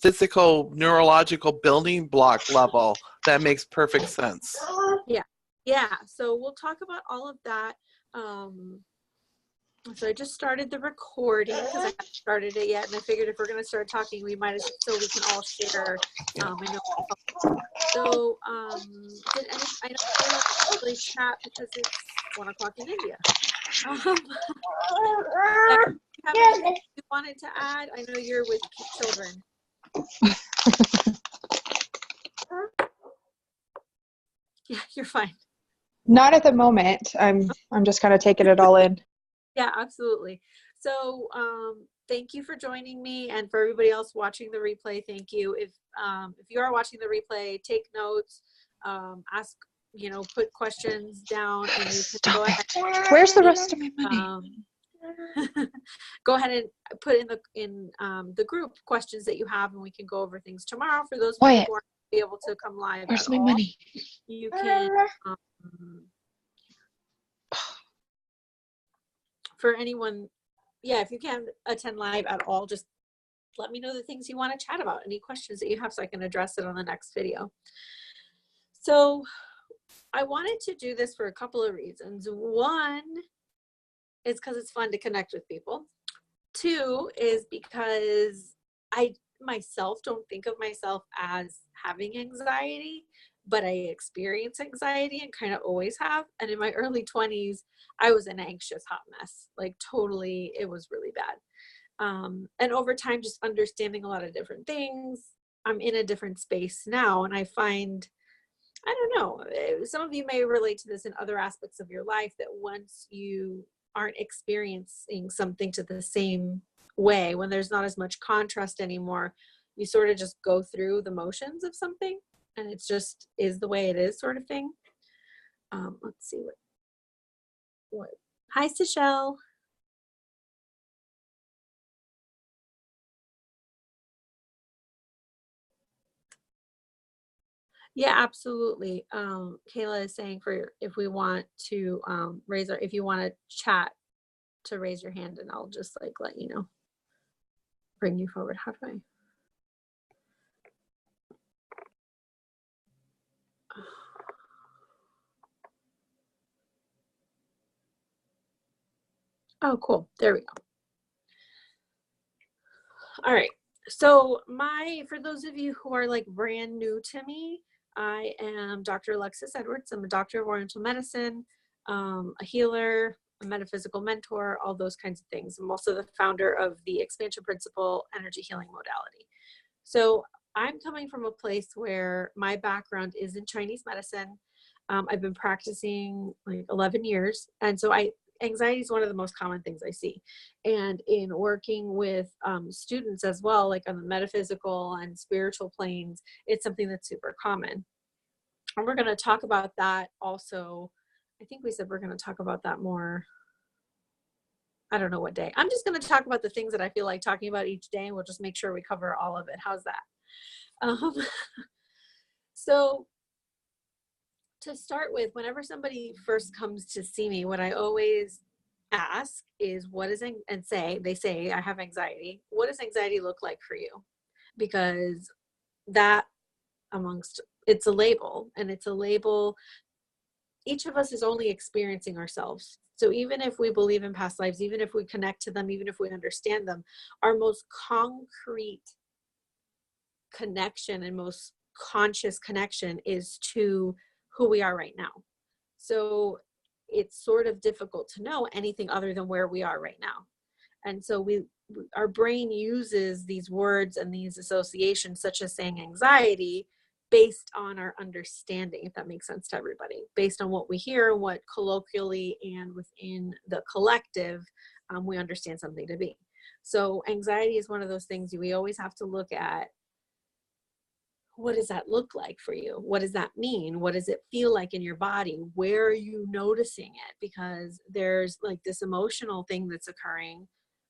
physical, neurological building block level, that makes perfect sense. Yeah. So we'll talk about all of that. So I just started the recording because I haven't started it yet, and I figured if we're going to start talking, we might as so we can all share. I know. So did any? I know Kayla can't really chat because it's 1:00 in India. You wanted to add? I know you're with children. Yeah, you're fine. Not at the moment. I'm just kind of taking it all in. Yeah, absolutely. So thank you for joining me, and for everybody else watching the replay, thank you. If you are watching the replay, take notes, ask, put questions down, and you can go ahead. Where's the rest of my money? Go ahead and put in the group questions that you have, and we can go over things tomorrow. For those people who aren't be able to come live, where's my money? You can. For anyone, if you can't attend live at all, just let me know the things you want to chat about, any questions that you have, so I can address it on the next video. So I wanted to do this for a couple of reasons. One is because it's fun to connect with people. Two is because I myself don't think of myself as having anxiety, but I experience anxiety and kind of always have. And in my early 20s, I was an anxious hot mess, like totally, it was really bad. And over time, just understanding a lot of different things, I'm in a different space now. And I find, I don't know, some of you may relate to this in other aspects of your life, that once you aren't experiencing something to the same way, when there's not as much contrast anymore, you sort of just go through the motions of something, and it's just is the way it is, sort of thing. Let's see what. Hi, Seychelle. Yeah, absolutely. Kayla is saying if we want to if you want to chat, to raise your hand, and I'll just let you know. Bring you forward. How do I? Oh, cool. There we go. All right. So for those of you who are brand new to me, I am Dr. Alexis Edwards. I'm a doctor of Oriental medicine, a healer, a metaphysical mentor, all those kinds of things. I'm also the founder of the Expansion Principle Energy Healing Modality. So I'm coming from a place where my background is in Chinese medicine. I've been practicing 11 years. And so anxiety is one of the most common things I see. And in working with students as well, on the metaphysical and spiritual planes, it's something that's super common. And we're going to talk about that also. I think we said we're going to talk about that more. I don't know what day. I'm just going to talk about the things that I feel like talking about each day, and we'll just make sure we cover all of it. How's that? So to start with, whenever somebody first comes to see me, what I always ask is, they say, I have anxiety. What does anxiety look like for you? Because that it's a label, and it's a label. Each of us is only experiencing ourselves. So even if we believe in past lives, even if we connect to them, even if we understand them, our most concrete connection and most conscious connection is to who we are right now. So it's sort of difficult to know anything other than where we are right now. And so our brain uses these words and these associations, such as saying anxiety, based on our understanding, if that makes sense to everybody, based on what we hear, what colloquially and within the collective, we understand something to be. So anxiety is one of those things we always have to look at. What does that look like for you? What does that mean? What does it feel like in your body? Where are you noticing it? Because there's this emotional thing that's occurring,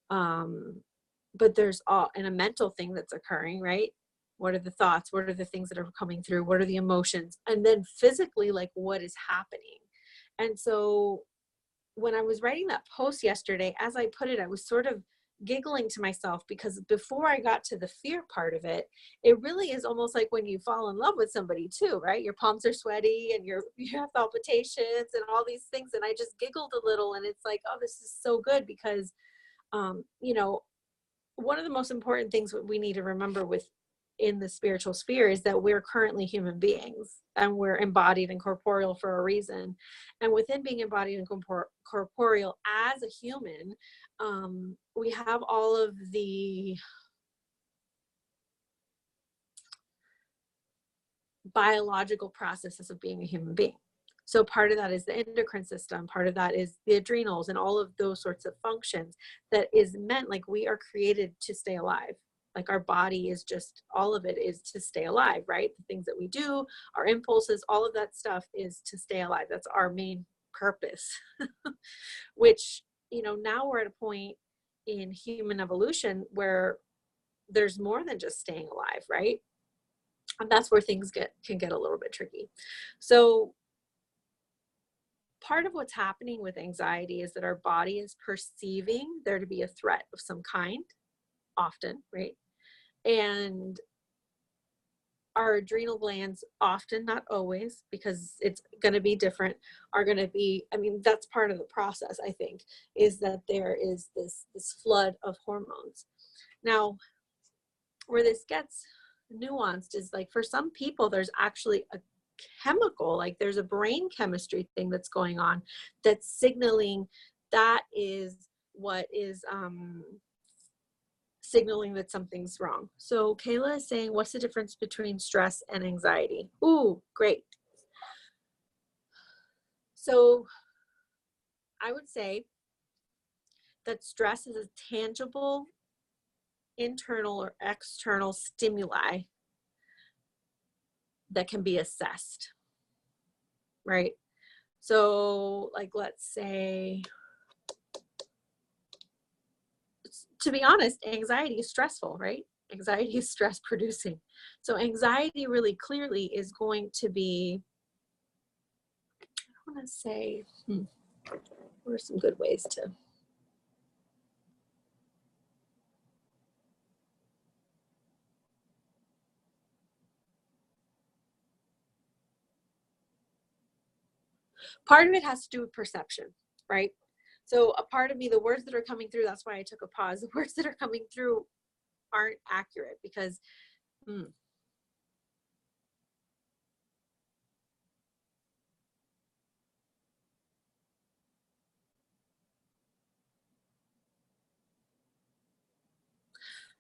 but there's and a mental thing that's occurring, right? What are the thoughts? What are the things that are coming through? What are the emotions? And then physically, what is happening? And so when I was writing that post yesterday, as I put it, I was sort of giggling to myself because before I got to the fear part of it, it really is almost like when you fall in love with somebody too, right? Your palms are sweaty and you have palpitations and all these things. And I just giggled a little, and it's like, oh, this is so good because, you know, one of the most important things that we need to remember with in the spiritual sphere is that we're currently human beings and we're embodied and corporeal for a reason. And within being embodied and corporeal as a human, we have all of the biological processes of being a human being. So part of that is the endocrine system, part of that is the adrenals and all of those sorts of functions that is meant, like, we are created to stay alive. Like, our body is just, all of it is to stay alive, right? The things that we do, our impulses, all of that stuff is to stay alive. That's our main purpose, which, you know, now we're at a point in human evolution where there's more than just staying alive, right? And that's where things can get a little bit tricky. So part of what's happening with anxiety is that our body is perceiving there to be a threat of some kind, often, right? And our adrenal glands, often, not always, because it's going to be different, are going to be, I mean, that's part of the process, I think, is that there is this flood of hormones. Now, where this gets nuanced is, like, for some people, there's actually a chemical, like there's a brain chemistry thing that's going on that's signaling that is what is signaling that something's wrong. So Kayla is saying, what's the difference between stress and anxiety? Ooh, great. So I would say that stress is a tangible internal or external stimuli that can be assessed, right? So, like, let's say, to be honest, anxiety is stressful, right? Anxiety is stress producing. So anxiety really clearly is going to be, I want to say, what are some good ways to, part of it has to do with perception, right? So a part of me, the words that are coming through, that's why I took a pause. The words that are coming through aren't accurate because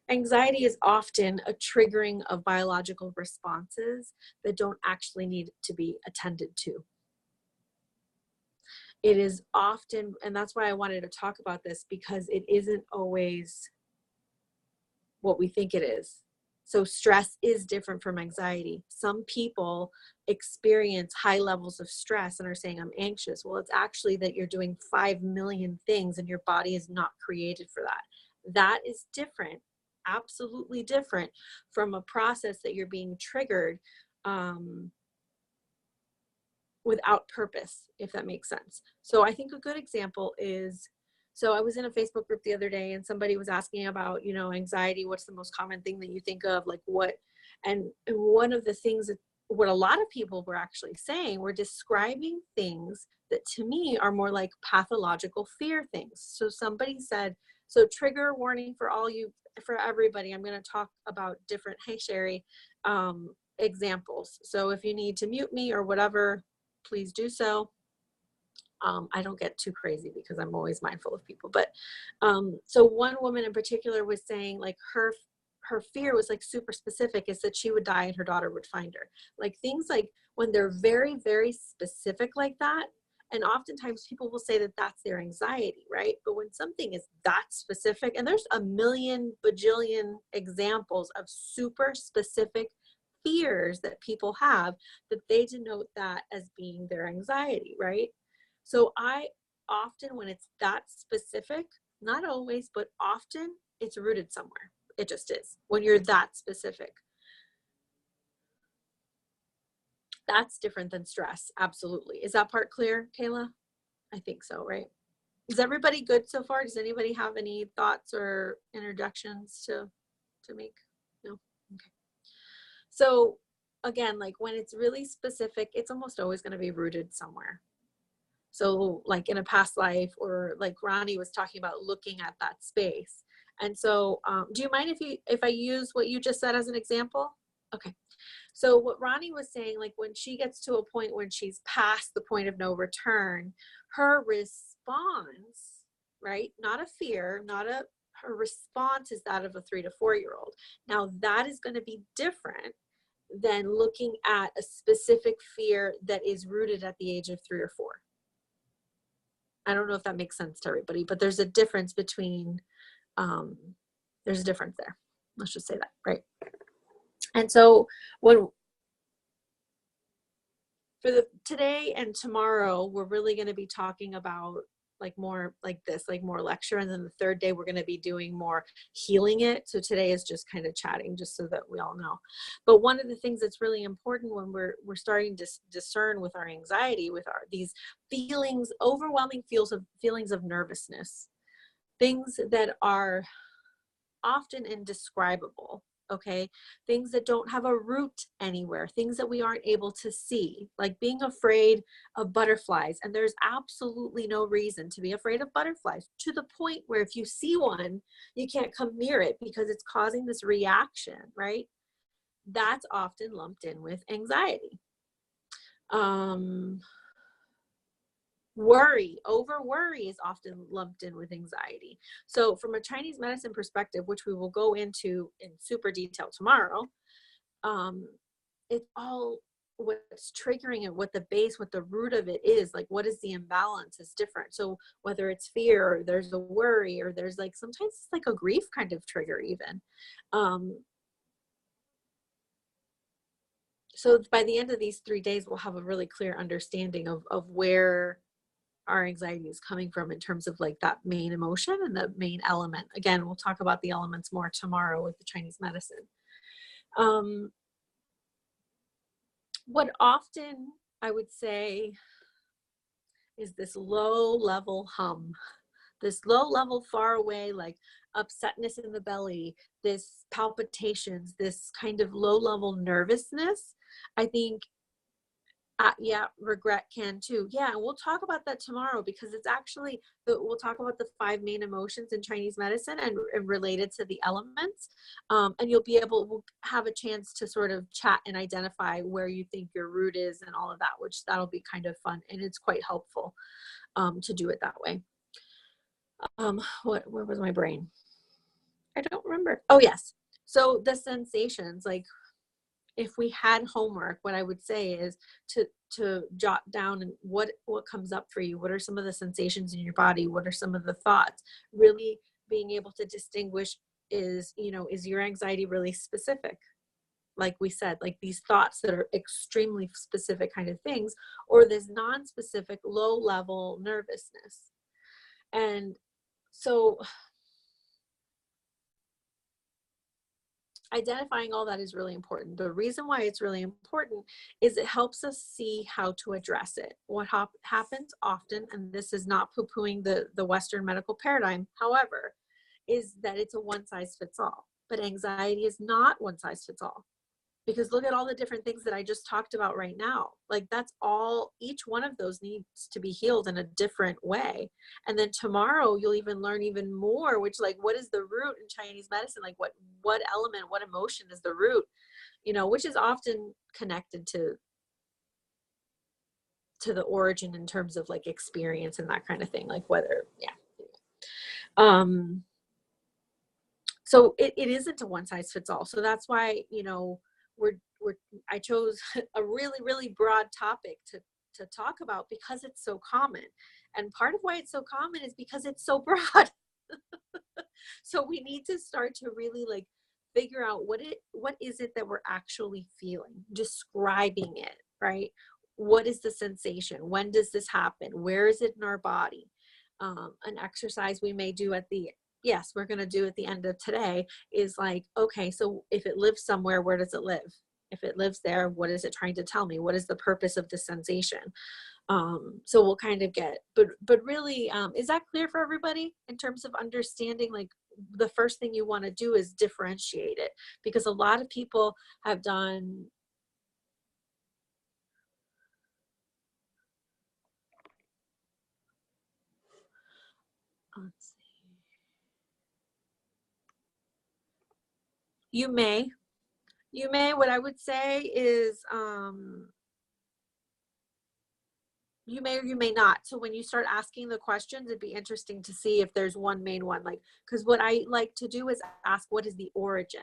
anxiety is often a triggering of biological responses that don't actually need to be attended to. It is often, and that's why I wanted to talk about this, because it isn't always what we think it is. So stress is different from anxiety. Some people experience high levels of stress and are saying, I'm anxious. Well, it's actually that you're doing 5 million things and your body is not created for that. That is different, absolutely different from a process that you're being triggered without purpose, if that makes sense. So I think a good example is, so I was in a Facebook group the other day and somebody was asking about, you know, anxiety, what's the most common thing that you think of, like what, and one of the things that what a lot of people were actually saying were describing things that to me are more like pathological fear things. So somebody said, so trigger warning for all you, for everybody, I'm going to talk about different, hey Sherry, examples. So if you need to mute me or whatever, please do so. I don't get too crazy because I'm always mindful of people. But so one woman in particular was saying, like, her fear was like super specific, is that she would die and her daughter would find her. Like things like when they're very, very specific like that. And oftentimes people will say that that's their anxiety, right? But when something is that specific, and there's a million bajillion examples of super specific fears that people have, that they denote that as being their anxiety, right? So I often, when it's that specific, not always, but often, it's rooted somewhere. It just is. When you're that specific. That's different than stress. Absolutely. Is that part clear, Kayla? I think so, right? Is everybody good so far? Does anybody have any thoughts or introductions to make? No? Okay. So again, like when it's really specific, it's almost always going to be rooted somewhere. So like in a past life, or like Ronnie was talking about looking at that space. And so do you mind if I use what you just said as an example? Okay. So what Ronnie was saying, like when she gets to a point when she's past the point of no return, her response, right? Not a fear, her response is that of a 3 to 4 year old. Now that is going to be different than looking at a specific fear that is rooted at the age of 3 or 4. I don't know if that makes sense to everybody, but there's a difference between, there's a difference there. Let's just say that, right? And so for today and tomorrow, we're really going to be talking about like more like this, like more lecture. And then the third day, we're going to be doing more healing it. So today is just kind of chatting, just so that we all know. But one of the things that's really important when we're starting to discern with our anxiety, with these feelings, overwhelming feelings of nervousness, things that are often indescribable. Okay, things that don't have a root anywhere, things that we aren't able to see, like being afraid of butterflies. And there's absolutely no reason to be afraid of butterflies, to the point where if you see one, you can't come near it because it's causing this reaction, right? That's often lumped in with anxiety. Over worry is often lumped in with anxiety. So from a Chinese medicine perspective, which we will go into in super detail tomorrow, it's all what's triggering it, what the root of it is, like what is the imbalance is different. So whether it's fear, or there's a worry, or there's like, sometimes it's like a grief kind of trigger even. So by the end of these 3 days, we'll have a really clear understanding of where our anxiety is coming from in terms of like that main emotion and the main element. Again, we'll talk about the elements more tomorrow with the Chinese medicine. What often I would say is this low level hum, this low level far away, like upsetness in the belly, this palpitations, this kind of low level nervousness. I think regret can too. Yeah, and we'll talk about that tomorrow, because it's actually, we'll talk about the 5 main emotions in Chinese medicine and related to the elements. And we'll have a chance to sort of chat and identify where you think your root is and all of that, which that'll be kind of fun. And it's quite helpful to do it that way. Where was my brain? I don't remember. Oh yes. So the sensations, like, if we had homework, what I would say is to jot down and what comes up for you. What are some of the sensations in your body? What are some of the thoughts? Really being able to distinguish is your anxiety really specific? Like we said, like these thoughts that are extremely specific kind of things, or this non-specific low level nervousness. And so identifying all that is really important. The reason why it's really important is it helps us see how to address it. What happens often, and this is not poo-pooing the Western medical paradigm, however, is that it's a one size fits all. But anxiety is not one size fits all. Because look at all the different things that I just talked about right now. Like that's all, each one of those needs to be healed in a different way. And then tomorrow you'll even learn even more, which like, what is the root in Chinese medicine? Like what element, what emotion is the root, which is often connected to the origin in terms of like experience and that kind of thing. Like whether, so it isn't a one size fits all. So that's why, I chose a really, really broad topic to talk about, because it's so common. And part of why it's so common is because it's so broad. So we need to start to really like figure out what is it that we're actually feeling, describing it, right? What is the sensation? When does this happen? Where is it in our body? An exercise we may do we're going to do at the end of today is like, okay, so if it lives somewhere, where does it live? If it lives there, what is it trying to tell me? What is the purpose of the sensation? So we'll kind of get, but really, is that clear for everybody in terms of understanding? Like, the first thing you want to do is differentiate it, because a lot of people have done, let's see, you may, what I would say is, you may or you may not. So when you start asking the questions, it'd be interesting to see if there's one main one. Like, because what I like to do is ask, what is the origin?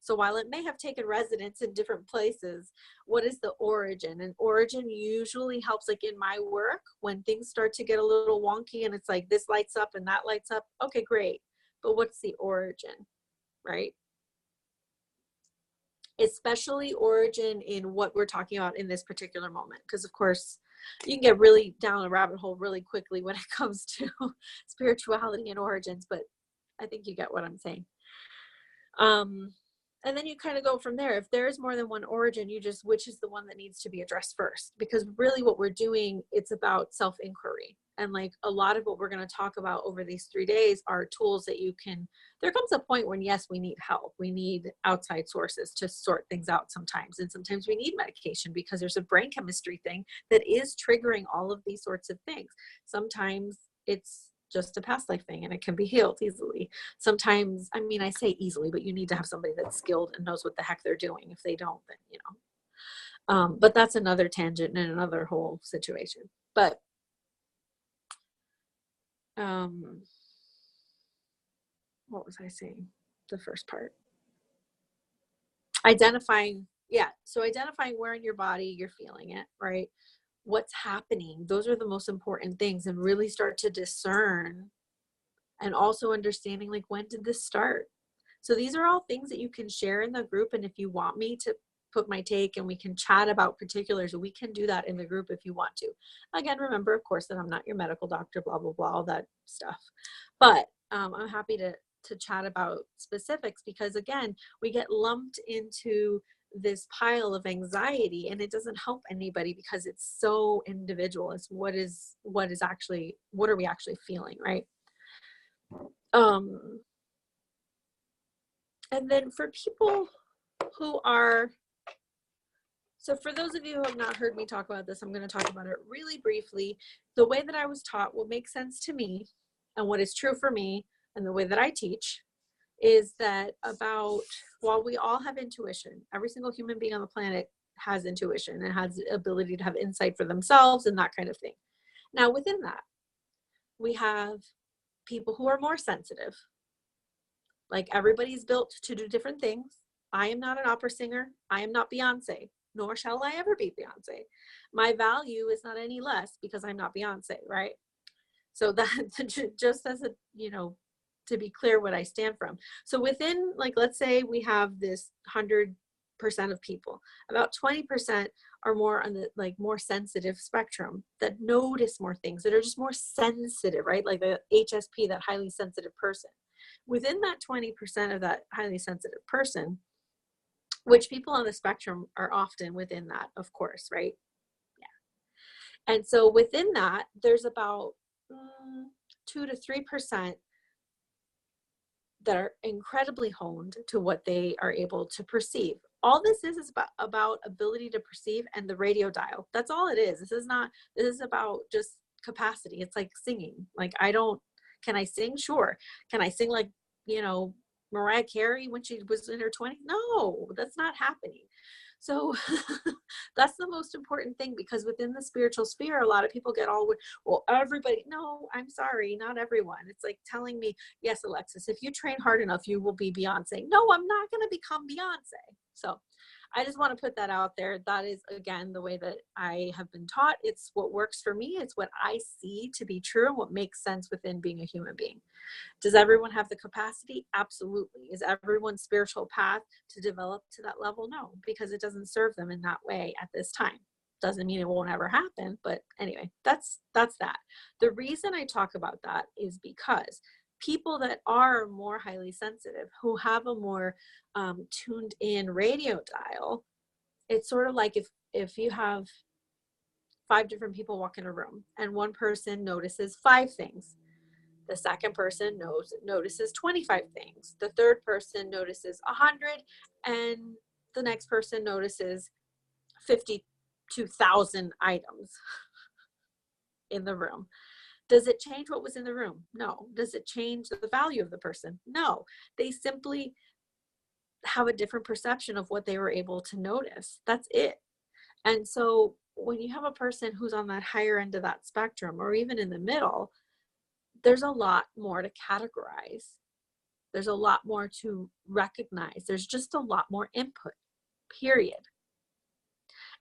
So while it may have taken residence in different places, what is the origin? And origin usually helps, like in my work, when things start to get a little wonky and it's like this lights up and that lights up. Okay, great. But what's the origin, right? Especially origin in what we're talking about in this particular moment. Because of course, you can get really down a rabbit hole really quickly when it comes to spirituality and origins, but I think you get what I'm saying. And then you kind of go from there. If there is more than one origin, you just, which is the one that needs to be addressed first? Because really what we're doing, it's about self-inquiry. And like a lot of what we're going to talk about over these 3 days are tools that you can, there comes a point when, yes, we need help. We need outside sources to sort things out sometimes. And sometimes we need medication because there's a brain chemistry thing that is triggering all of these sorts of things. Sometimes it's just a past life thing and it can be healed easily. Sometimes, I mean, I say easily, but you need to have somebody that's skilled and knows what the heck they're doing. If they don't, then, you know, but that's another tangent and another whole situation. But what was I saying? The first part. Identifying, yeah. So identifying where in your body you're feeling it, right? What's happening. Those are the most important things, and really start to discern, and also understanding, like, when did this start? So these are all things that you can share in the group. And if you want me to put my take and we can chat about particulars, we can do that in the group if you want to. Again, remember, of course, that I'm not your medical doctor, blah, blah, blah, all that stuff. But I'm happy to chat about specifics, because again, we get lumped into this pile of anxiety and it doesn't help anybody because it's so individual. It's what are we actually feeling, right? And then for people who are, so for those of you who have not heard me talk about this, I'm going to talk about it really briefly. The way that I was taught, what makes sense to me and what is true for me, and the way that I teach, is that while we all have intuition, every single human being on the planet has intuition and has the ability to have insight for themselves and that kind of thing. Now, within that, we have people who are more sensitive. Like, everybody's built to do different things. I am not an opera singer. I am not Beyonce, nor shall I ever be Beyonce. My value is not any less because I'm not Beyonce, right? So that, just as a, you know, to be clear what I stand from. So within, like, let's say we have this 100% of people, about 20% are more on the, like, more sensitive spectrum, that notice more things, that are just more sensitive, right? Like the HSP, that highly sensitive person. Within that 20% of that highly sensitive person, which people on the spectrum are often within that, of course, right? Yeah. And so within that, there's about 2 to 3% that are incredibly honed to what they are able to perceive. All this is about ability to perceive and the radio dial. That's all it is. This is about just capacity. It's like singing. Like, can I sing? Sure. Can I sing like, you know, Mariah Carey when she was in her 20s? No, that's not happening. So that's the most important thing, because within the spiritual sphere, a lot of people get all, well, everybody, no, I'm sorry, not everyone. It's like telling me, yes, Alexis, if you train hard enough, you will be Beyonce. No, I'm not going to become Beyonce. So I just want to put that out there. That is, again, the way that I have been taught. It's what works for me. It's what I see to be true and what makes sense within being a human being. Does everyone have the capacity? Absolutely. Is everyone's spiritual path to develop to that level? No, because it doesn't serve them in that way at this time. Doesn't mean it won't ever happen, but anyway, that's that. The reason I talk about that is because people that are more highly sensitive, who have a more tuned in radio dial, it's sort of like if you have 5 different people walk in a room and one person notices 5 things. The second person notices 25 things. The third person notices 100, and the next person notices 52,000 items in the room. Does it change what was in the room? No. Does it change the value of the person? No. They simply have a different perception of what they were able to notice. That's it. And so when you have a person who's on that higher end of that spectrum, or even in the middle, there's a lot more to categorize. There's a lot more to recognize. There's just a lot more input, period.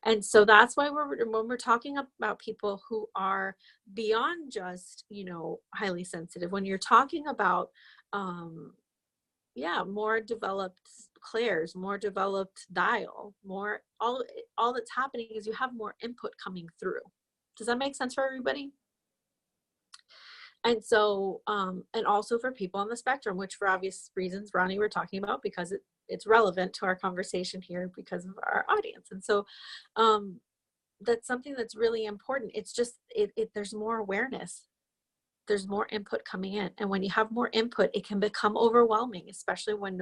And so that's why when we're talking about people who are beyond just, highly sensitive, when you're talking about, more developed clairs, more developed dial, all that's happening is you have more input coming through. Does that make sense for everybody? And so, and also for people on the spectrum, which for obvious reasons, Ronnie, we're talking about because it's relevant to our conversation here because of our audience. And so that's something that's really important. It's just, there's more awareness. There's more input coming in. And when you have more input, it can become overwhelming, especially when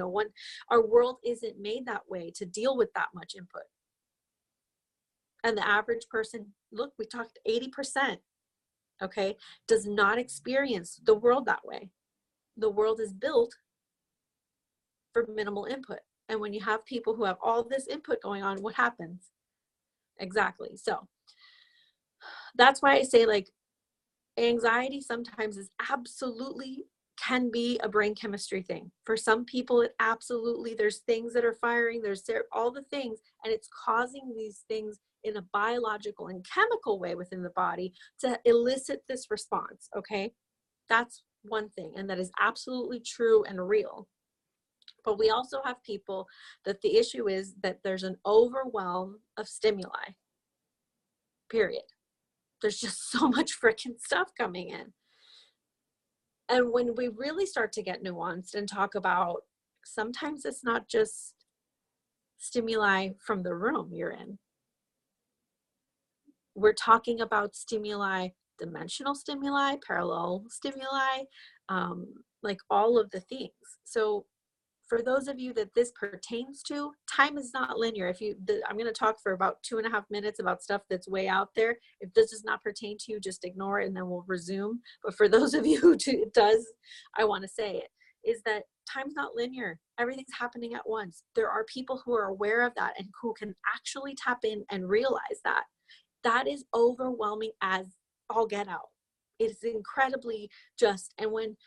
our world isn't made that way to deal with that much input. And the average person, look, we talked 80%. Okay, does not experience the world that way. The world is built for minimal input. And when you have people who have all this input going on, what happens? Exactly. So that's why I say, like, anxiety sometimes is absolutely can be a brain chemistry thing. For some people, it absolutely, there's things that are firing, there's all the things, and it's causing these things in a biological and chemical way within the body to elicit this response, okay? That's one thing, and that is absolutely true and real. But we also have people that the issue is that there's an overwhelm of stimuli, period. There's just so much freaking stuff coming in. And when we really start to get nuanced and talk about, sometimes it's not just stimuli from the room you're in. We're talking about stimuli, dimensional stimuli, parallel stimuli, like all of the things. So for those of you that this pertains to, time is not linear. I'm going to talk for about 2.5 minutes about stuff that's way out there. If this does not pertain to you, just ignore it and then we'll resume. But for those of you who it does, I want to say it, is that time's not linear. Everything's happening at once. There are people who are aware of that and who can actually tap in and realize that. That is overwhelming as all get out. It's incredibly just, and when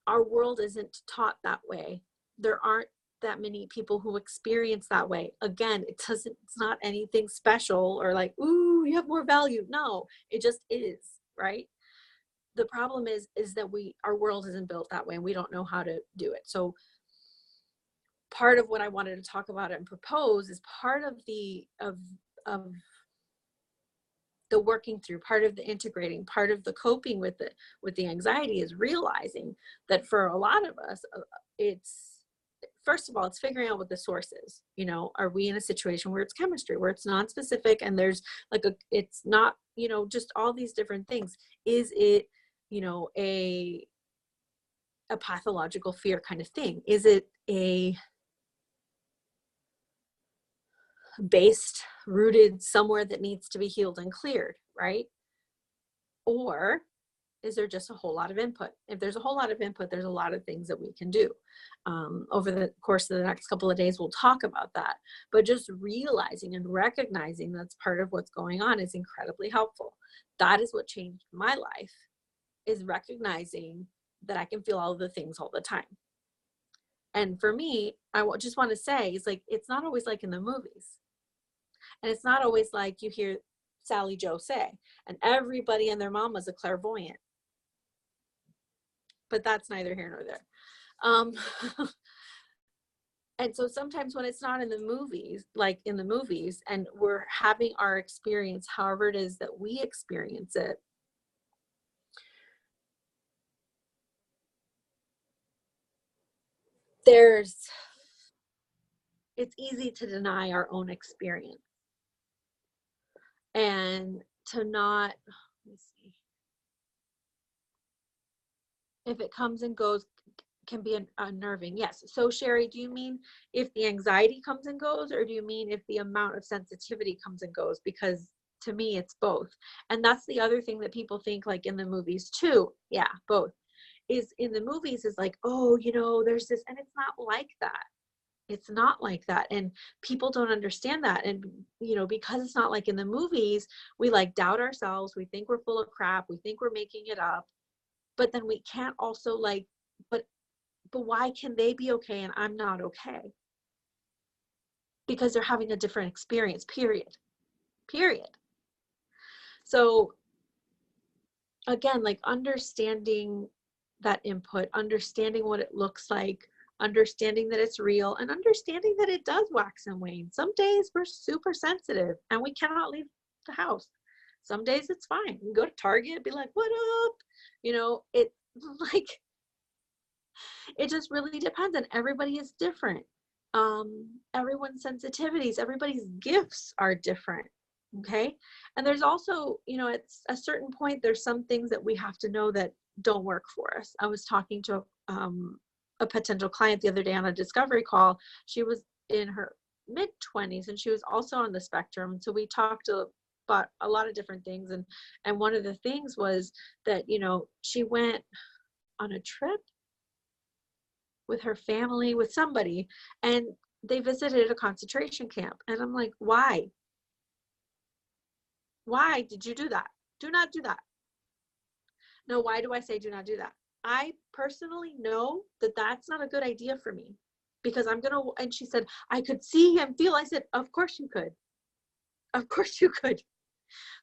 our world isn't taught that way, there aren't that many people who experience that way. Again, it's not anything special or like, ooh, you have more value. No, it just is, right? The problem is that our world isn't built that way and we don't know how to do it. So part of what I wanted to talk about and propose is part of the working through, part of the integrating, part of the coping with the anxiety is realizing that for a lot of us, it's, first of all, it's figuring out what the source is. Are we in a situation where it's chemistry, where it's non-specific and there's like it's not, just all these different things. Is it, a pathological fear kind of thing? Is it a rooted somewhere that needs to be healed and cleared, right? Or is there just a whole lot of input? If there's a whole lot of input, there's a lot of things that we can do. Over the course of the next couple of days, we'll talk about that. But just realizing and recognizing that's part of what's going on is incredibly helpful. That is what changed my life, is recognizing that I can feel all of the things all the time. And for me, I just want to say, it's like, it's not always like in the movies. And it's not always like you hear Sally Joe say, and everybody and their mama's a clairvoyant. But that's neither here nor there. And so sometimes when it's not in the movies, like in the movies, and we're having our experience, however it is that we experience it, it's easy to deny our own experience. and to not, let me see, if it comes and goes, can be unnerving. Yes. So Sherry, do you mean if the anxiety comes and goes, or do you mean if the amount of sensitivity comes and goes? Because to me, it's both. And that's the other thing that people think, like in the movies too. Yeah, both. Is in the movies is like, oh, you know, there's this, and it's not like that. It's not like that. And people don't understand that. And, you know, because it's not like in the movies, we like doubt ourselves. We think we're full of crap. We think we're making it up. But then we can't also like, but why can they be okay and I'm not okay? Because they're having a different experience, period. So again, like understanding that input, understanding what it looks like, understanding that it's real, and understanding that it does wax and wane. Some days we're super sensitive and we cannot leave the house. Some days it's fine. We can go to Target, be like, what up? You know, it like, it just really depends, and everybody is different. Everyone's sensitivities, everybody's gifts are different. Okay. And there's also, you know, at a certain point, there's some things that we have to know that don't work for us. I was talking to a potential client the other day on a discovery call. She was in her mid 20s and she was also on the spectrum. So we talked about a lot of different things. And one of the things was that, you know, she went on a trip with her family, with somebody, and they visited a concentration camp. And I'm like, why? Why did you do that? Do not do that. No, why do I say do not do that? I personally know that that's not a good idea for me because I'm going to, and she said, I could see and feel. I said, of course you could. Of course you could.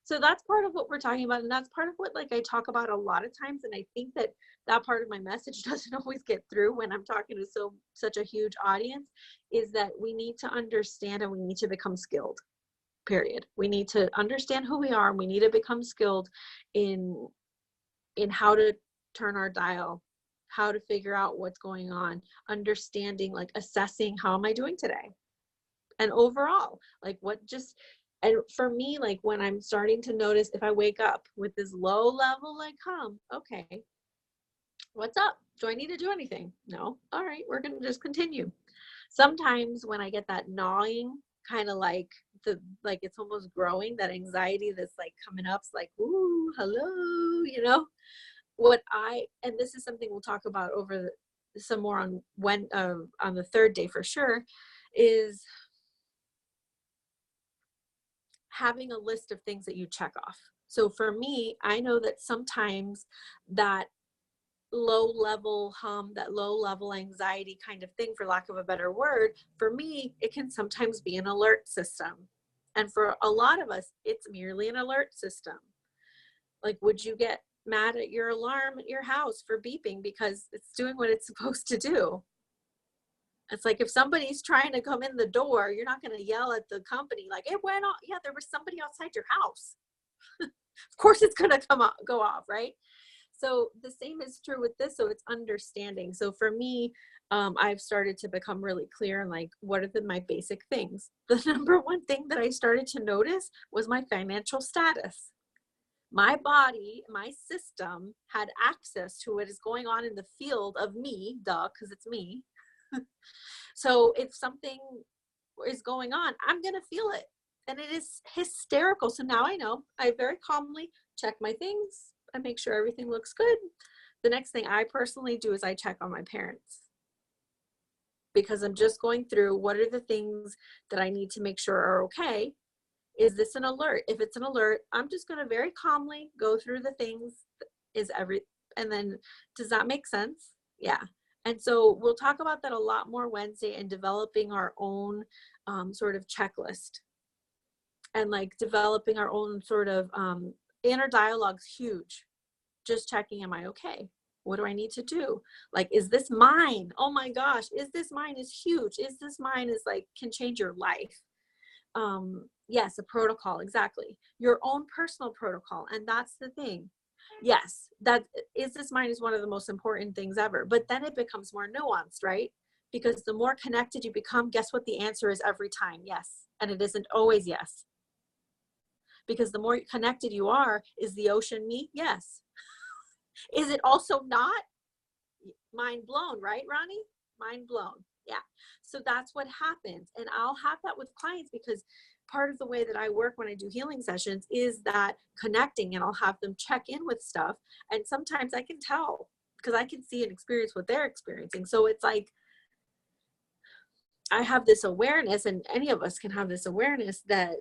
So that's part of what we're talking about. And that's part of what like I talk about a lot of times. And I think that that part of my message doesn't always get through when I'm talking to such a huge audience, is that we need to understand and we need to become skilled. Period. We need to understand who we are, and we need to become skilled in how to turn our dial, how to figure out what's going on, understanding, like assessing, how am I doing today? And overall, like what just, and for me, like when I'm starting to notice if I wake up with this low level, like hum, okay, what's up? Do I need to do anything? No. All right, we're going to just continue. Sometimes when I get that gnawing, kind of like it's almost growing, that anxiety that's like coming up, it's like, ooh, hello, you know, and this is something we'll talk about over some more on the third day for sure, is having a list of things that you check off. So for me, I know that sometimes that low level hum, that low level anxiety kind of thing, for lack of a better word, for me, it can sometimes be an alert system. And for a lot of us, it's merely an alert system. Like, would you get mad at your alarm at your house for beeping because it's doing what it's supposed to do? It's like if somebody's trying to come in the door, you're not going to yell at the company like, it went off. Yeah, there was somebody outside your house. Of course it's going to go off, right? So the same is true with this. So it's understanding. So for me, I've started to become really clear on like, what are my basic things? The number one thing that I started to notice was my financial status. My body, my system had access to what is going on in the field of me, because it's me. So if something is going on, I'm going to feel it. And it is hysterical. So now I know. I very calmly check my things. I make sure everything looks good. The next thing I personally do is I check on my parents, because I'm just going through what are the things that I need to make sure are okay. Is this an alert? If it's an alert, I'm just going to very calmly go through the things. And then does that make sense? Yeah. And so we'll talk about that a lot more Wednesday, and developing our own sort of checklist, and like developing our own sort of inner dialogue's huge. Just checking, am I okay? What do I need to do? Like, is this mine? Oh my gosh, is this mine is huge. Is this mine is like, can change your life. Yes, a protocol, exactly. Your own personal protocol. And that's the thing. Yes, that is this mine is one of the most important things ever. But then it becomes more nuanced, right? Because the more connected you become, guess what the answer is every time? Yes. And it isn't always yes. because the more connected you are, is the ocean me? Yes. Is it also not? Mind blown, right, Ronnie? Mind blown. Yeah. So that's what happens. And I'll have that with clients because part of the way that I work when I do healing sessions is that connecting, and I'll have them check in with stuff. And sometimes I can tell because I can see and experience what they're experiencing. So it's like, I have this awareness, and any of us can have this awareness that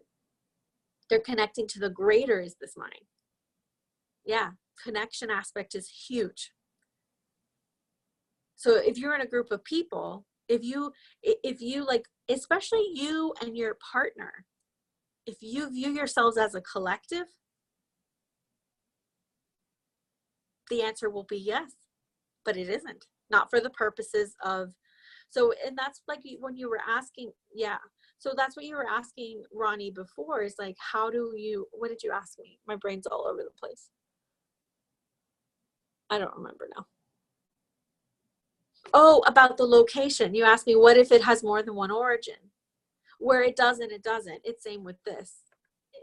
they're connecting to the greater is this mind. Yeah. Connection aspect is huge. So if you're in a group of people, if you like, especially you and your partner, if you view yourselves as a collective, the answer will be yes, but it isn't. Not for the purposes of, so, and that's like when you were asking, yeah. So that's what you were asking Ronnie before, is like, how do you, what did you ask me? My brain's all over the place. I don't remember now. Oh, about the location. You asked me, what if it has more than one origin? Where it doesn't, it doesn't. It's same with this.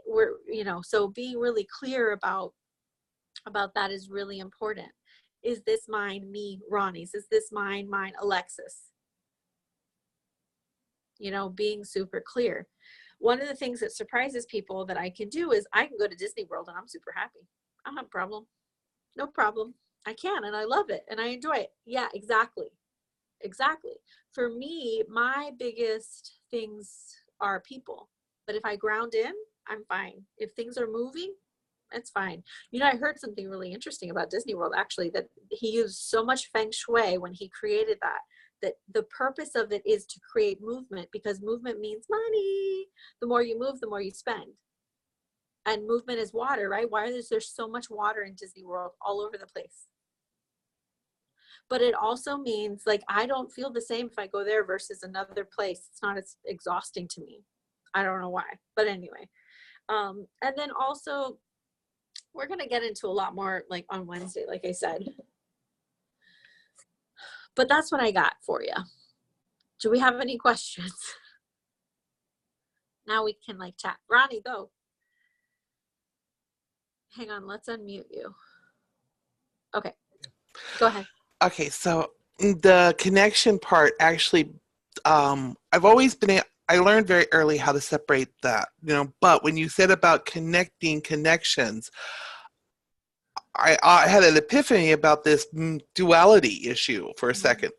We're, you know, so being really clear about that is really important. Is this mine, me, Ronnie's? Is this mine, Alexis? You know, being super clear. One of the things that surprises people that I can do is I can go to Disney World and I'm super happy. I don't have a problem. No problem. I can, and I love it and I enjoy it. Yeah, exactly. Exactly. For me, my biggest things are people. But if I ground in, I'm fine. If things are moving, it's fine. You know, I heard something really interesting about Disney World, actually, that he used so much feng shui when he created that the purpose of it is to create movement, because movement means money. The more you move, the more you spend. And movement is water, right? Why is there so much water in Disney World all over the place? But it also means, like, I don't feel the same if I go there versus another place. It's not as exhausting to me. I don't know why, but anyway. And then also, we're going to get into a lot more like on Wednesday, like I said. But that's what I got for you. Do we have any questions? Now we can like chat. Ronnie, go. Hang on, let's unmute you. Okay, go ahead. Okay, so the connection part, actually, I've always been, I learned very early how to separate that, you know, but when you said about connecting connections, I had an epiphany about this duality issue for a second.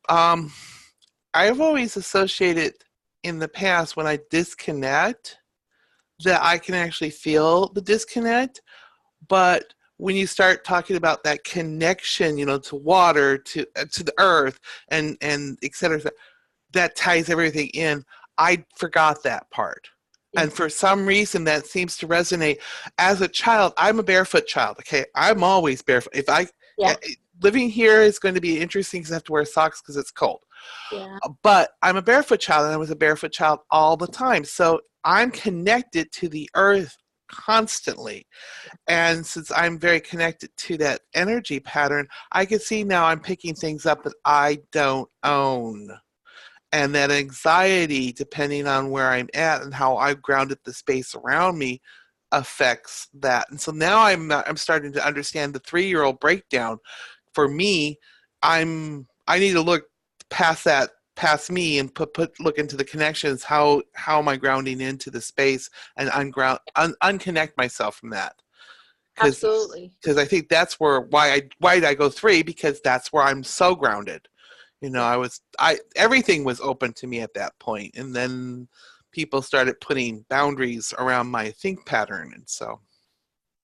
I've always associated in the past when I disconnect that I can actually feel the disconnect, but when you start talking about that connection, you know, to water, to the earth, and et cetera, that ties everything in. I forgot that part. And for some reason, that seems to resonate. As a child, I'm a barefoot child. Okay, I'm always barefoot. Living here is going to be interesting because I have to wear socks because it's cold. Yeah. But I'm a barefoot child, and I was a barefoot child all the time. So I'm connected to the earth constantly. And since I'm very connected to that energy pattern, I can see now I'm picking things up that I don't own. And that anxiety, depending on where I'm at and how I've grounded the space around me, affects that. And so now I'm starting to understand the 3-year-old breakdown. For me, I need to look past me and look into the connections. How am I grounding into the space and unconnect myself from that? Absolutely. Because I think that's why did I go 3? Because that's where I'm so grounded. You know, everything was open to me at that point, and then people started putting boundaries around my think pattern, and so.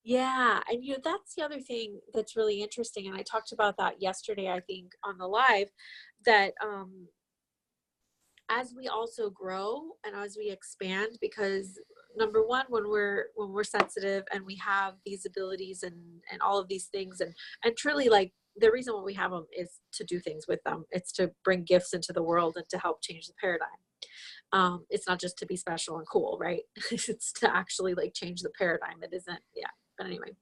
Yeah, and you know, that's the other thing that's really interesting, and I talked about that yesterday, I think, on the live, that as we also grow and as we expand, because number one, when we're sensitive and we have these abilities and all of these things, and truly, like, the reason why we have them is to do things with them. It's to bring gifts into the world and to help change the paradigm. It's not just to be special and cool, right? It's to actually like change the paradigm. It isn't, yeah. But anyway,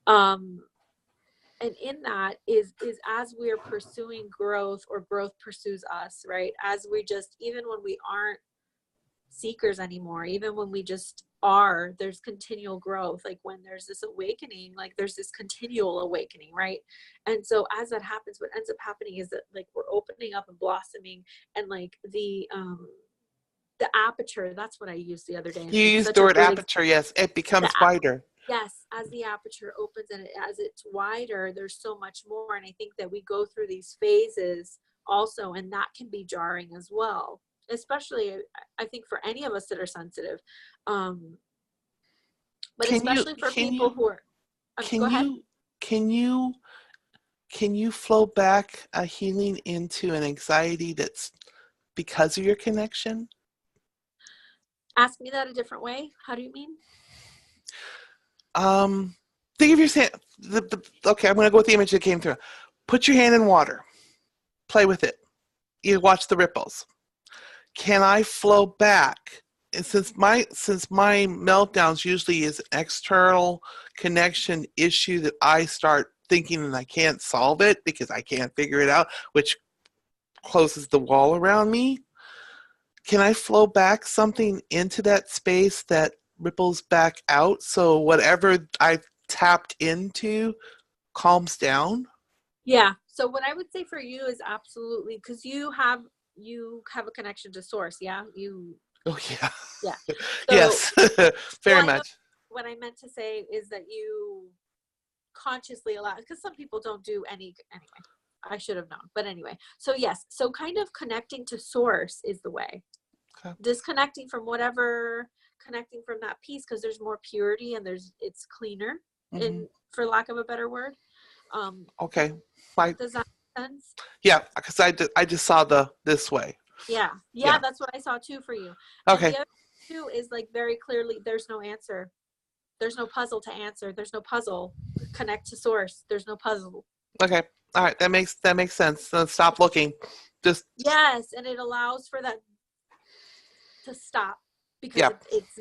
and in that is as we're pursuing growth, or growth pursues us, right? As we just, even when we aren't seekers anymore, even when we just are, there's continual growth. Like when there's this awakening, like there's this continual awakening, right? And so as that happens, what ends up happening is that like we're opening up and blossoming, and like the aperture, that's what I used the other day. You It's used such the a word great aperture, yes. It becomes the wider. Yes, as the aperture opens and as it's wider, there's so much more. And I think that we go through these phases also, and that can be jarring as well, especially I think for any of us that are sensitive. But Can you especially for can people you who are, go can ahead. you can you can you flow back a healing into an anxiety that's because of your connection? Ask me that a different way. How do you mean? Think of your hand. Okay, I'm going to go with the image that came through. Put your hand in water. Play with it. You watch the ripples. Can I flow back? And since my meltdowns usually is an external connection issue that I start thinking and I can't solve it because I can't figure it out, which closes the wall around me. Can I flow back something into that space that ripples back out so whatever I tapped into calms down? Yeah. So what I would say for you is absolutely, because you have a connection to source. Yeah. Oh yeah. Yeah. So Yes. well, Very I know much. what I meant to say is that you consciously allow, because some people don't do anyway. I should have known. But anyway, so yes, so kind of connecting to source is the way. Okay. Disconnecting from whatever, connecting from that piece, because there's more purity and it's cleaner, in for lack of a better word. Okay. Does that make sense? Yeah, because I just saw this way. Yeah. Yeah. That's what I saw too for you. Okay. And the other too is like very clearly there's no answer. There's no puzzle to answer. There's no puzzle. Connect to source. There's no puzzle. Okay. All right. That makes sense. So stop looking. Just Yes, and it allows for that to stop, because yeah. it's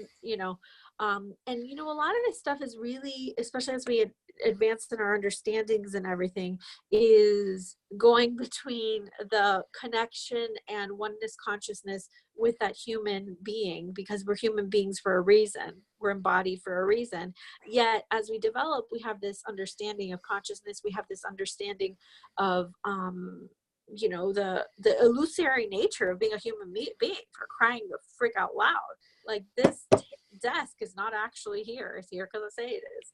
and a lot of this stuff is really, especially as we advance in our understandings and everything, is going between the connection and oneness consciousness with that human being, because we're human beings for a reason. We're embodied for a reason. Yet as we develop, we have this understanding of consciousness. We have this understanding of the illusory nature of being a human being, for crying the frick out loud. Like this desk is not actually here. It's here because I say it is.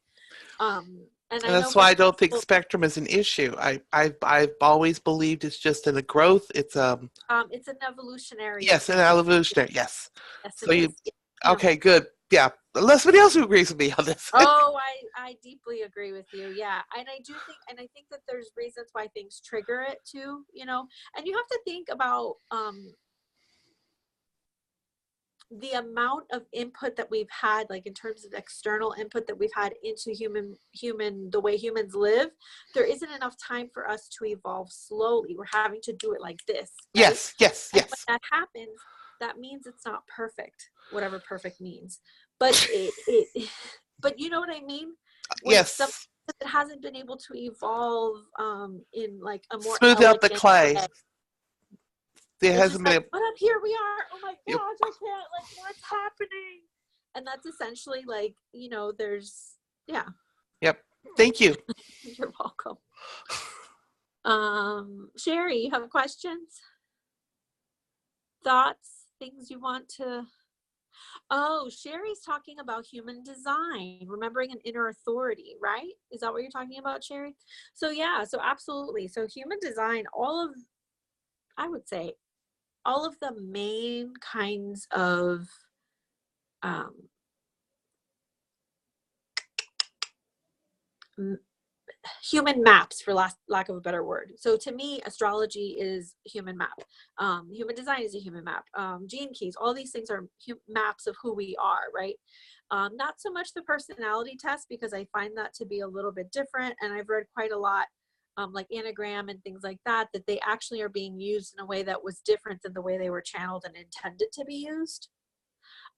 And that's why I don't think spectrum is an issue. I've always believed it's just in a growth. It's an evolutionary. Yes, an evolutionary. Yes. Yes, So okay, good. Yeah. Unless somebody else who agrees with me on this. Oh, I deeply agree with you. Yeah. And I think that there's reasons why things trigger it too, and you have to think about the amount of input that we've had, like in terms of external input that we've had into the way humans live. There isn't enough time for us to evolve slowly. We're having to do it like this. Right? Yes. And when that happens, that means it's not perfect, whatever perfect means. But but you know what I mean? When yes. something that hasn't been able to evolve in like a more smooth out the clay. Way, it hasn't been. But up here we are. Oh my gosh, I can't. Like, what's happening? And that's essentially like, there's Yep. Thank you. You're welcome. Sherry, you have questions, thoughts, things you want to? Oh, Sherry's talking about human design, remembering an inner authority, right? Is that what you're talking about, Sherry? So yeah, so absolutely. So human design, I would say all of the main kinds of human maps, for lack of a better word. So to me, astrology is human map. Human design is a human map. Gene keys, all these things are maps of who we are, right? Not so much the personality test, because I find that to be a little bit different. And I've read quite a lot, like Anagram and things like that they actually are being used in a way that was different than the way they were channeled and intended to be used.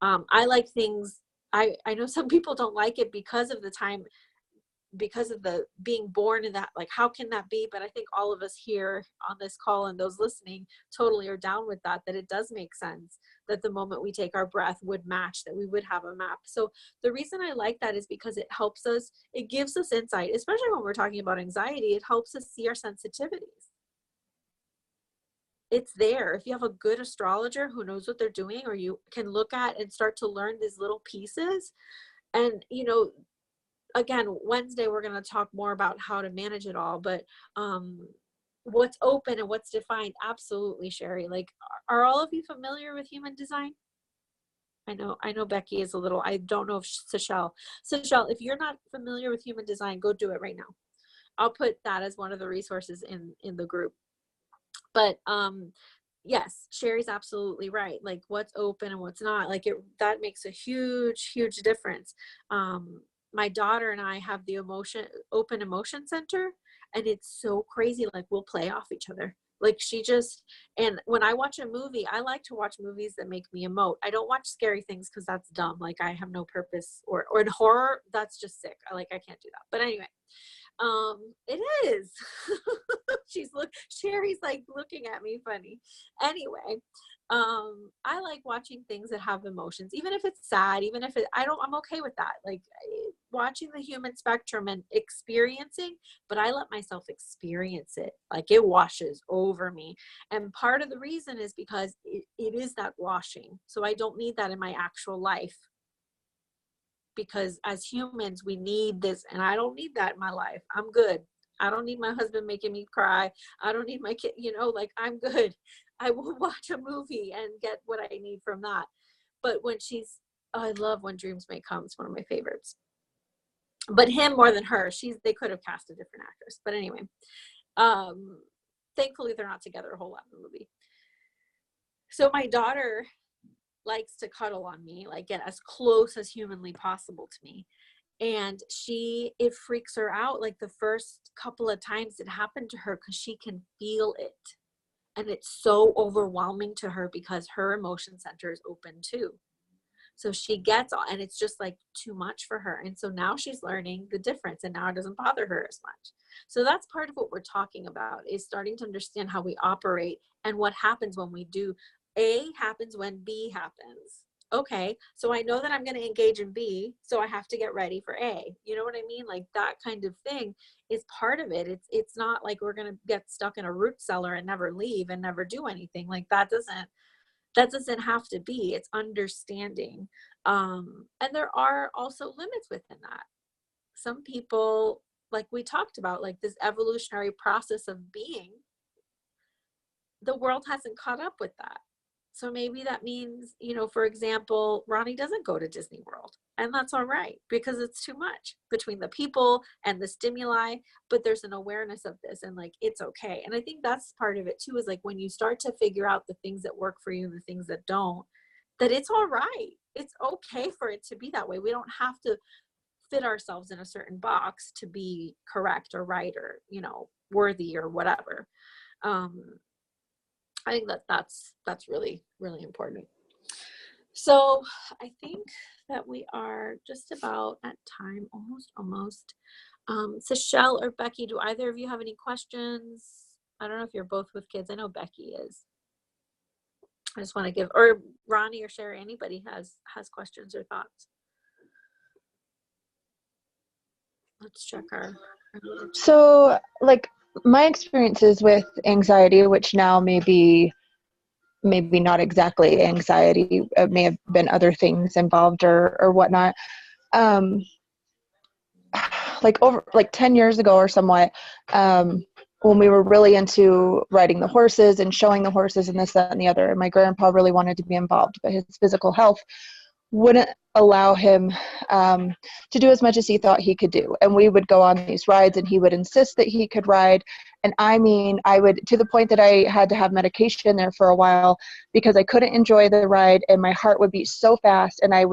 I like things, I know some people don't like it because of the time because of the being born in that, like, how can that be? But I think all of us here on this call and those listening totally are down with that it does make sense that the moment we take our breath would match, that we would have a map. So the reason I like that is because it helps us, it gives us insight, especially when we're talking about anxiety. It helps us see our sensitivities. It's there. If you have a good astrologer who knows what they're doing, or you can look at and start to learn these little pieces. And, you know, again, Wednesday, we're going to talk more about how to manage it all, but what's open and what's defined. Absolutely, Sherry. Like, are all of you familiar with human design? I know Becky is a little, I don't know if Seychelle, if you're not familiar with human design, go do it right now. I'll put that as one of the resources in the group. But yes, Sherry's absolutely right. Like, what's open and what's not, like, that makes a huge difference. My daughter and I have the open emotion center, and it's so crazy. Like, we'll play off each other. Like, and when I watch a movie, I like to watch movies that make me emote. I don't watch scary things because that's dumb. Like, I have no purpose, or in horror, that's just sick. I can't do that. But anyway, it is. Sherry's like looking at me funny. Anyway, I like watching things that have emotions, even if it's sad, even if I'm okay with that. Like, watching the human spectrum and experiencing, but I let myself experience it. Like, it washes over me. And part of the reason is because it is that washing. So I don't need that in my actual life, because as humans, we need this, and I don't need that in my life. I'm good. I don't need my husband making me cry. I don't need my kid, like, I'm good. I will watch a movie and get what I need from that. But when I love When Dreams May Come. It's one of my favorites. But him more than her. They could have cast a different actress. But anyway, thankfully they're not together a whole lot in the movie. So my daughter likes to cuddle on me, like, get as close as humanly possible to me. And it freaks her out, like, the first couple of times it happened to her, because she can feel it. And it's so overwhelming to her because her emotion center is open too. So she gets all, and it's just like too much for her. And so now she's learning the difference, and now it doesn't bother her as much. So that's part of what we're talking about, is starting to understand how we operate and what happens when we do. A happens when B happens. Okay, so I know that I'm going to engage in B, so I have to get ready for A. You know what I mean? Like, that kind of thing is part of it. It's not like we're going to get stuck in a root cellar and never leave and never do anything. Like, that doesn't have to be. It's understanding. And there are also limits within that. Some people, like we talked about, like this evolutionary process of being, the world hasn't caught up with that. So maybe that means, for example, Ronnie doesn't go to Disney World, and that's all right, because it's too much between the people and the stimuli, but there's an awareness of this, and like, it's okay. And I think that's part of it too, is like, when you start to figure out the things that work for you and the things that don't, that it's all right. It's okay for it to be that way. We don't have to fit ourselves in a certain box to be correct or right or, worthy or whatever. I think that's really, really important. So I think that we are just about at time, almost. Seychelle or Becky, do either of you have any questions? I don't know if you're both with kids. I know Becky is. I just want to or Ronnie or Sherry, anybody has questions or thoughts. Let's check our. So, like, my experiences with anxiety, which now maybe not exactly anxiety, it may have been other things involved or whatnot. Like 10 years ago or somewhat, when we were really into riding the horses and showing the horses and this, that, and the other, and my grandpa really wanted to be involved, but his physical health wouldn't allow him to do as much as he thought he could do. And we would go on these rides, and he would insist that he could ride. And I mean, I would, to the point that I had to have medication there for a while because I couldn't enjoy the ride, and my heart would beat so fast, and I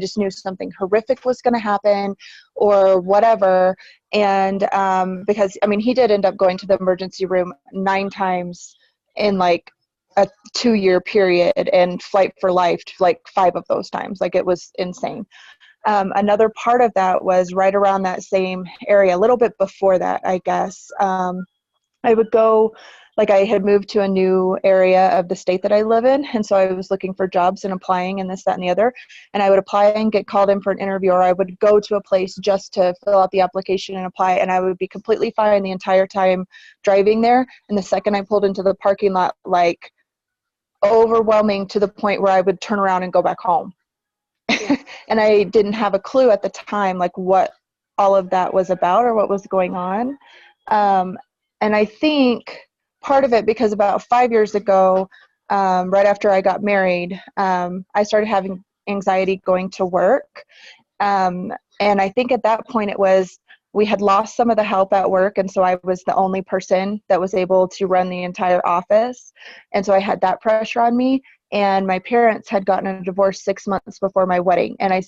just knew something horrific was going to happen or whatever. And because, I mean, he did end up going to the emergency room 9 times in like a 2-year period, and Flight for Life like 5 of those times. Like, it was insane. Another part of that was right around that same area, a little bit before that, I guess. I would go, like I had moved to a new area of the state that I live in, and so I was looking for jobs and applying and this, that, and the other, and I would apply and get called in for an interview, or I would go to a place just to fill out the application and apply, and I would be completely fine the entire time driving there, and the second I pulled into the parking lot, like overwhelming to the point where I would turn around and go back home. Yeah. And I didn't have a clue at the time, like what all of that was about or what was going on. And I think part of it, because about 5 years ago, right after I got married, I started having anxiety going to work. And I think at that point it was, we had lost some of the help at work, and so I was the only person that was able to run the entire office. And so I had that pressure on me. And my parents had gotten a divorce 6 months before my wedding, and I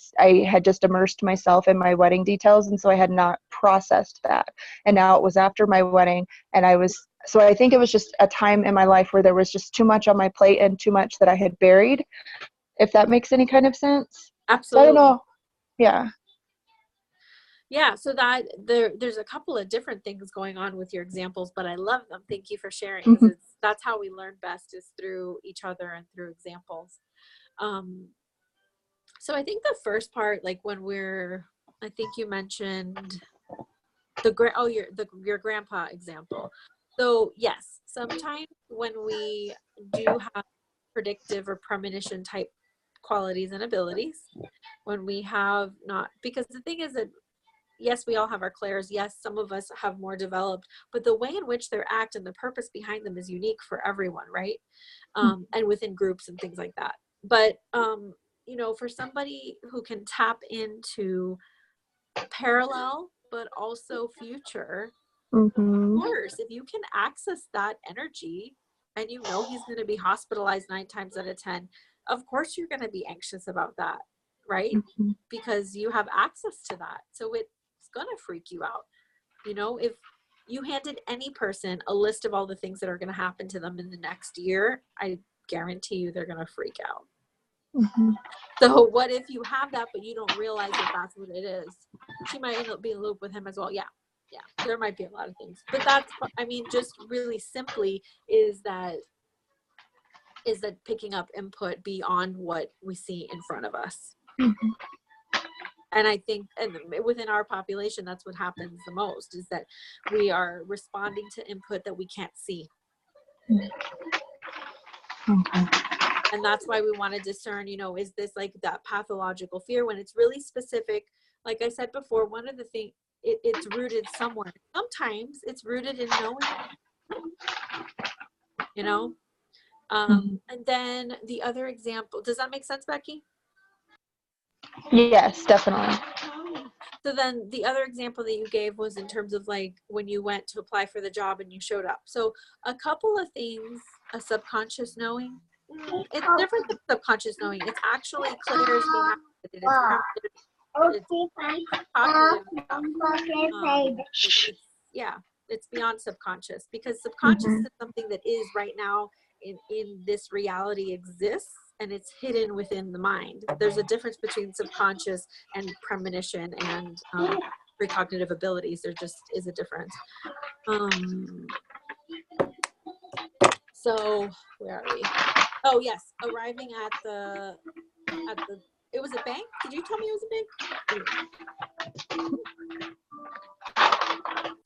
had just immersed myself in my wedding details, and so I had not processed that. And now it was after my wedding, and so I think it was just a time in my life where there was just too much on my plate and too much that I had buried, if that makes any kind of sense. Absolutely. So I don't know. Yeah. Yeah, so that there's a couple of different things going on with your examples, but I love them. Thank you for sharing. 'Cause that's how we learn best, is through each other and through examples. So I think the first part, like when I think you mentioned your grandpa example. So yes, sometimes when we do have predictive or premonition type qualities and abilities, when we have not, because the thing is that yes, we all have our clairs. Yes, some of us have more developed, but the way in which they act and the purpose behind them is unique for everyone, right? And within groups and things like that. But, for somebody who can tap into parallel, but also future, of course, if you can access that energy and you know he's going to be hospitalized 9 times out of 10, of course you're going to be anxious about that, right? Because you have access to that. So it's going to freak you out. If you handed any person a list of all the things that are going to happen to them in the next year, I guarantee you they're going to freak out. So what if you have that, but you don't realize that that's what it is? She might end up being in loop with him as well. Yeah, there might be a lot of things, but that's, just really simply is that picking up input beyond what we see in front of us. And I think, and within our population, that's what happens the most, is that we are responding to input that we can't see. And that's why we want to discern, is this like that pathological fear, when it's really specific? Like I said before, one of the things, it's rooted somewhere. Sometimes it's rooted in knowing, and then the other example, does that make sense, Becky? Yes, definitely. So then the other example that you gave was in terms of like when you went to apply for the job and you showed up. So a couple of things, a subconscious knowing, it's different than subconscious knowing. It's actually clairs we have. It's beyond subconscious, because subconscious is something that is right now in this reality exists, and it's hidden within the mind. There's a difference between subconscious and premonition and precognitive abilities. There just is a difference. So where are we? Oh yes, arriving at the it was a bank. Did you tell me it was a bank?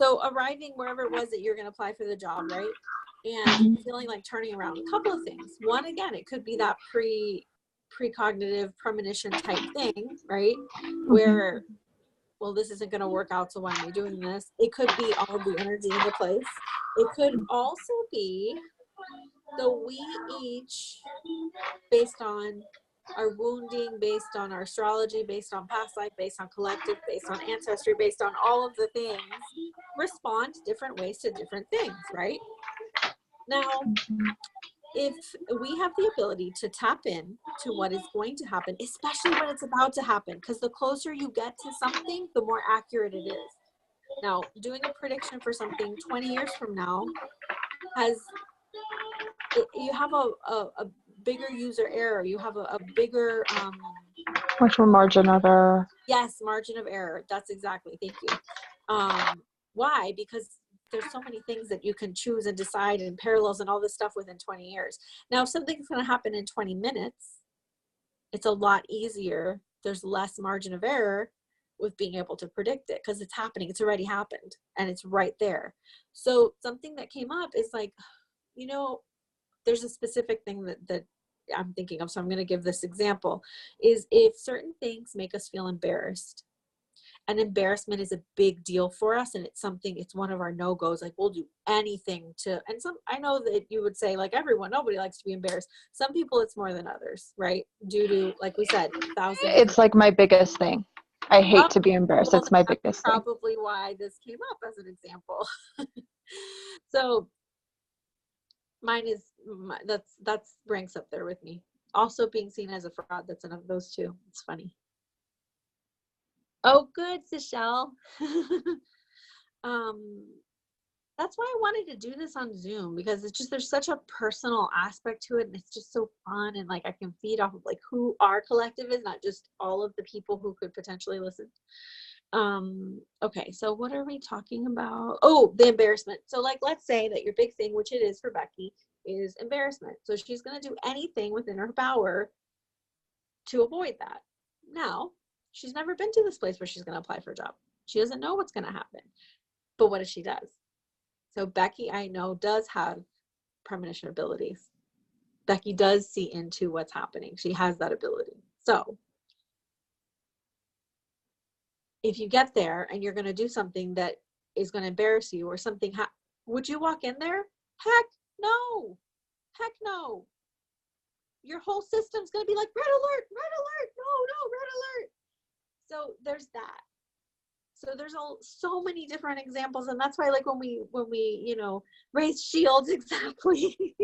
So arriving wherever it was that you're going to apply for the job, right? And feeling like turning around. A couple of things. One, again, it could be that precognitive premonition type thing, right? Where, well, this isn't going to work out, so why am I doing this? It could be all of the energy into place. It could also be we each, based on our wounding, based on our astrology, based on past life, based on collective, based on ancestry, based on all of the things, respond different ways to different things, right? Now, if we have the ability to tap in to what is going to happen, especially when it's about to happen, because the closer you get to something, the more accurate it is. Now, doing a prediction for something 20 years from now you have a bigger user error. You have a bigger, Much more margin of error. yes, margin of error. That's exactly. Thank you. Why? Because there's so many things that you can choose and decide and parallels and all this stuff within 20 years. Now, if something's going to happen in 20 minutes, it's a lot easier. There's less margin of error with being able to predict it because it's happening. It's already happened and it's right there. So something that came up is like, you know, there's a specific thing that I'm thinking of. So I'm going to give this example is if certain things make us feel embarrassed, and embarrassment is a big deal for us. And it's something, it's one of our no-goes. Like we'll do anything to, and some, I know that you would say like everyone, nobody likes to be embarrassed. Some people it's more than others, right? Due to, like we said, thousands. It's like my biggest thing. I hate to be embarrassed. Well, It's my that's biggest thing. probably why this came up as an example. So mine is, that's ranks up there with me. Also being seen as a fraud, that's another of those two. It's funny. Oh, good, Seychelle. That's why I wanted to do this on Zoom, because it's just, there's such a personal aspect to it, and it's just so fun, and like I can feed off of like who our collective is, not just all of the people who could potentially listen. Okay, so what are we talking about? Oh, the embarrassment. So like, let's say that your big thing, which it is for Becky, is embarrassment. So she's going to do anything within her power to avoid that. Now, she's never been to this place where she's going to apply for a job. She doesn't know what's going to happen. But what if she does? So Becky, I know, does have premonition abilities. Becky does see into what's happening. She has that ability. So if you get there and you're going to do something that is going to embarrass you or something, would you walk in there? Heck no. Heck no. Your whole system's going to be like, red alert, red alert. No, red alert. So there's that. So there's so many different examples, and that's why, like when we you know, raise shields, exactly.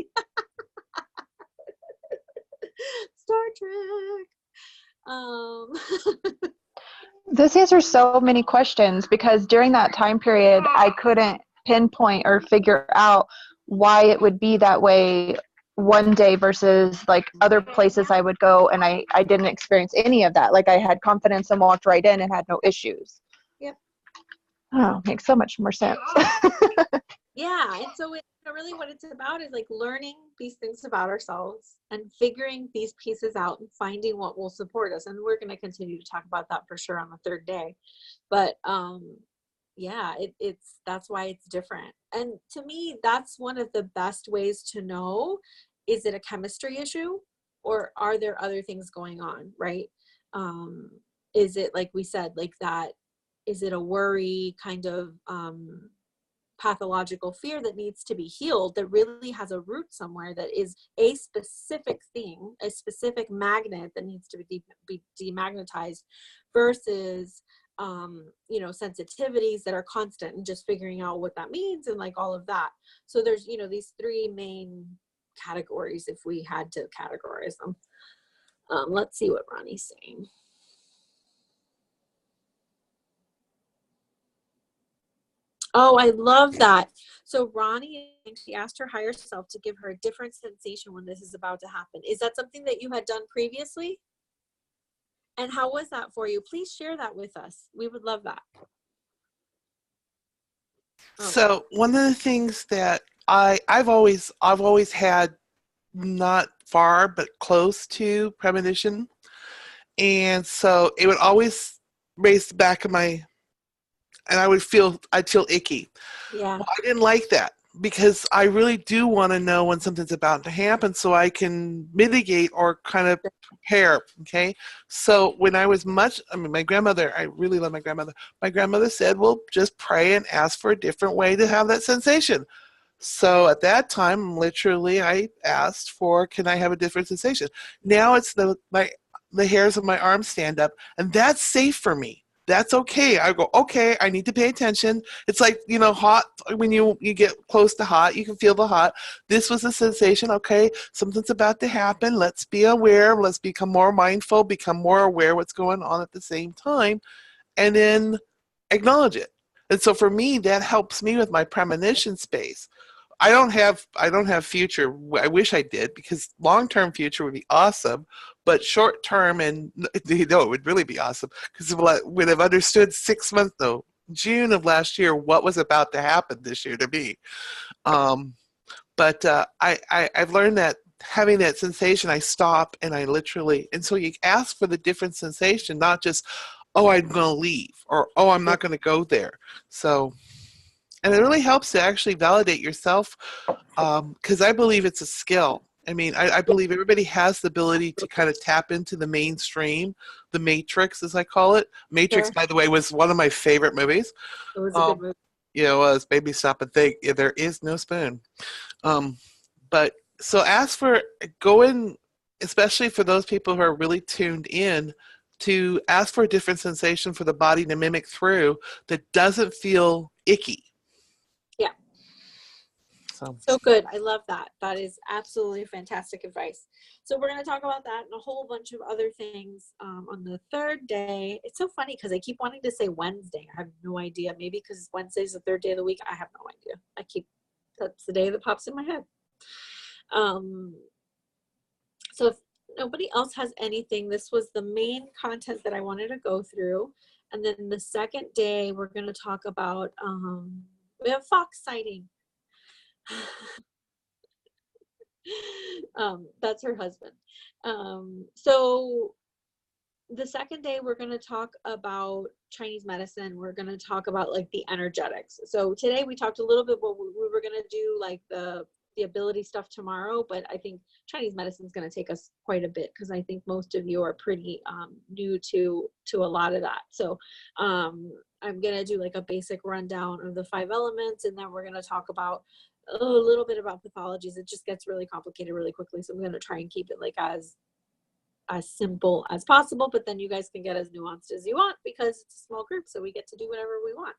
Star Trek. This answers so many questions, because during that time period, I couldn't pinpoint or figure out why it would be that way one day versus like other places I would go, and I didn't experience any of that. Like I had confidence and walked right in and had no issues. Yep. Oh, makes so much more sense. Yeah, and so really what it's about is like learning these things about ourselves and figuring these pieces out and finding what will support us. And we're going to continue to talk about that for sure on the third day. But yeah, that's why it's different. And to me, that's one of the best ways to know, is it a chemistry issue or are there other things going on, right? Is it, like we said, like that, is it a worry kind of pathological fear that needs to be healed, that really has a root somewhere, that is a specific thing, a specific magnet that needs to be demagnetized, versus you know, sensitivities that are constant and just figuring out what that means and like all of that. So there's, you know, these three main categories if we had to categorize them. Let's see what Ronnie's saying. Oh, I love that. So Ronnie, she asked her higher self to give her a different sensation when this is about to happen. Is that something that you had done previously? And how was that for you? Please share that with us. We would love that. So one of the things that I've always had, not far but close to premonition, and so it would always raise the back of my, and I'd feel icky. Yeah. Well, I didn't like that, because I really do want to know when something's about to happen so I can mitigate or kind of prepare, okay? So when I was my grandmother, I really love my grandmother. My grandmother said, well, just pray and ask for a different way to have that sensation. So at that time, literally, I asked for, can I have a different sensation? Now it's the hairs of my arms stand up, and that's safe for me. That's okay. I go, okay, I need to pay attention. It's like, you know, hot, when you get close to hot, you can feel the hot. This was a sensation. Okay, something's about to happen. Let's be aware. Let's become more mindful, become more aware what's going on at the same time, and then acknowledge it. And so for me, that helps me with my premonition space. I don't have future. I wish I did, because long-term future would be awesome, but short-term, and it would really be awesome, because would have understood 6 months, no, June of last year, what was about to happen this year to me. Um, but I've learned that having that sensation, I stop and I literally, and so you ask for the different sensation, not just, oh, I'm going to leave, or oh, I'm not going to go there. So, and it really helps to actually validate yourself, because I believe it's a skill. I mean, I believe everybody has the ability to kind of tap into the mainstream, the Matrix, as I call it. Matrix, Sure. by the way, was one of my favorite movies. It was a good movie. Yeah, it was. Made me stop and think. Yeah, there is no spoon. Um, but so ask for, go in, especially for those people who are really tuned in, to ask for a different sensation for the body to mimic through that doesn't feel icky. Yeah. So good. I love that. That is absolutely fantastic advice. So we're going to talk about that and a whole bunch of other things on the third day. It's so funny because I keep wanting to say Wednesday. I have no idea. Maybe because Wednesday is the third day of the week. I have no idea. That's the day that pops in my head. So if nobody else has anything, this was the main content that I wanted to go through. And then the second day, we're going to talk about, we have fox sighting. That's her husband. So the second day, we're going to talk about Chinese medicine. We're going to talk about like the energetics. So today we talked a little bit what we were going to do, like the ability stuff tomorrow, but I think Chinese medicine is going to take us quite a bit because I think most of you are pretty new to a lot of that. So I'm going to do like a basic rundown of the 5 elements, and then we're going to talk about a little bit about pathologies. It just gets really complicated really quickly, so I'm going to try and keep it like as simple as possible, but then you guys can get as nuanced as you want because it's a small group, so we get to do whatever we want.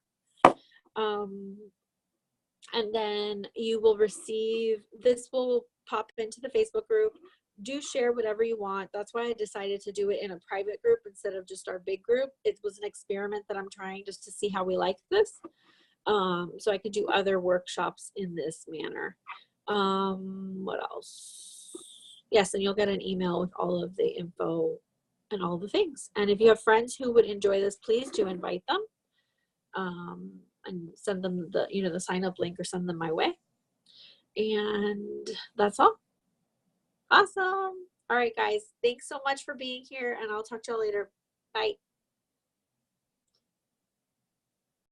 And then you will receive, this will pop into the Facebook group. Do share whatever you want. That's why I decided to do it in a private group instead of just our big group. It was an experiment that I'm trying just to see how we like this. So I could do other workshops in this manner. What else? Yes, and you'll get an email with all of the info and all the things. And if you have friends who would enjoy this, please do invite them. And send them the sign up link or send them my way. And that's all. Awesome. All right, guys. Thanks so much for being here, and I'll talk to y'all later. Bye.